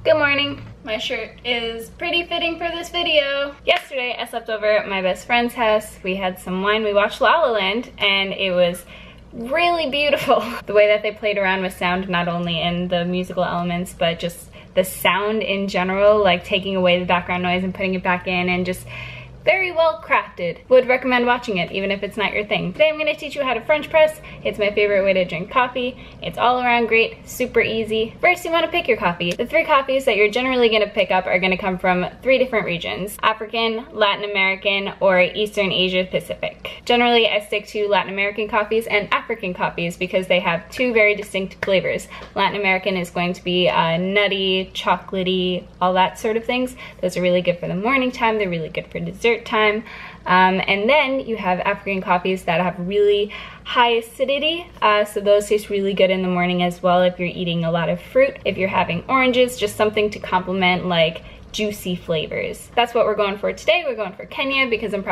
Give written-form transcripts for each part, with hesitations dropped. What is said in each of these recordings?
Good morning. My shirt is pretty fitting for this video. Yesterday I slept over at my best friend's house. We had some wine, we watched La La Land, and it was really beautiful. The way that they played around with sound, not only in the musical elements, but just the sound in general, like taking away the background noise and putting it back in, and just very well crafted. Would recommend watching it, even if it's not your thing. Today I'm going to teach you how to French press. It's my favorite way to drink coffee. It's all around great, super easy. First, you want to pick your coffee. The 3 coffees that you're generally going to pick up are going to come from 3 different regions: African, Latin American, or Eastern Asia Pacific. Generally, I stick to Latin American coffees and African coffees because they have 2 very distinct flavors. Latin American is going to be nutty, chocolatey, all that sort of things. Those are really good for the morning time. They're really good for dessert time. And then you have African coffees that have really high acidity, so those taste really good in the morning as well if you're eating a lot of fruit. If you're having oranges, just something to complement like juicy flavors. That's what we're going for today. We're going for Kenya because I'm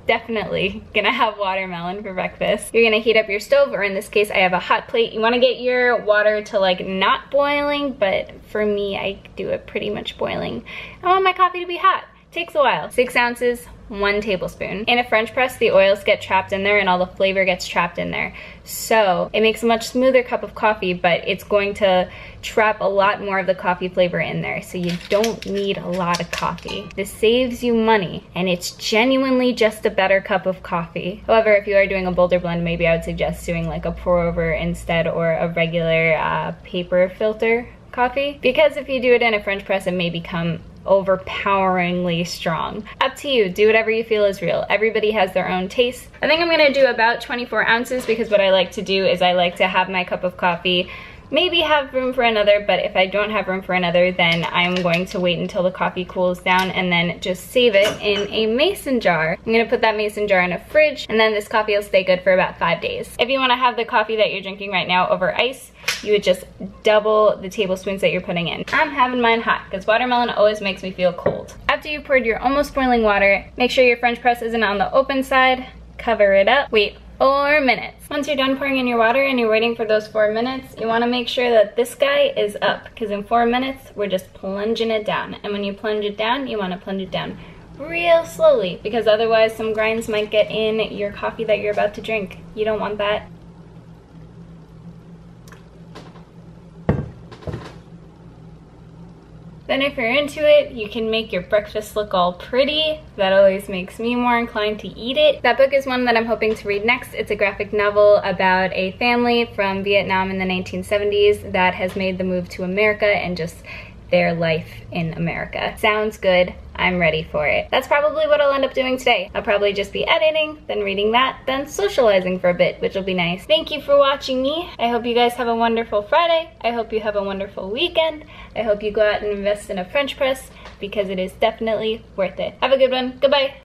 definitely gonna have watermelon for breakfast. You're gonna heat up your stove, or in this case I have a hot plate. You wanna get your water to like not boiling, but for me I do it pretty much boiling. I want my coffee to be hot. Takes a while. 6 ounces, 1 tablespoon. In a French press, the oils get trapped in there and all the flavor gets trapped in there. So it makes a much smoother cup of coffee, but it's going to trap a lot more of the coffee flavor in there. So you don't need a lot of coffee. This saves you money, and it's genuinely just a better cup of coffee. However, if you are doing a bolder blend, maybe I would suggest doing like a pour over instead, or a regular paper filter coffee. Because if you do it in a French press, it may become overpoweringly strong. Up to you, do whatever you feel is real. Everybody has their own taste. I think I'm gonna do about 24 ounces because what I like to do is I like to have my cup of coffee, maybe have room for another, but if I don't have room for another, then I'm going to wait until the coffee cools down and then just save it in a mason jar. I'm gonna put that mason jar in a fridge, and then this coffee will stay good for about 5 days. If you wanna have the coffee that you're drinking right now over ice, you would just double the tablespoons that you're putting in. I'm having mine hot because watermelon always makes me feel cold. After you poured your almost boiling water, make sure your French press isn't on the open side. Cover it up. Wait 4 minutes. Once you're done pouring in your water and you're waiting for those 4 minutes, you want to make sure that this guy is up, because in 4 minutes we're just plunging it down. And when you plunge it down, you want to plunge it down real slowly, because otherwise some grinds might get in your coffee that you're about to drink. You don't want that. Then if you're into it, you can make your breakfast look all pretty. That always makes me more inclined to eat it. That book is one that I'm hoping to read next. It's a graphic novel about a family from Vietnam in the 1970s that has made the move to America and just their life in America. Sounds good. I'm ready for it. That's probably what I'll end up doing today. I'll probably just be editing, then reading that, then socializing for a bit, which will be nice. Thank you for watching me. I hope you guys have a wonderful Friday. I hope you have a wonderful weekend. I hope you go out and invest in a French press because it is definitely worth it. Have a good one. Goodbye.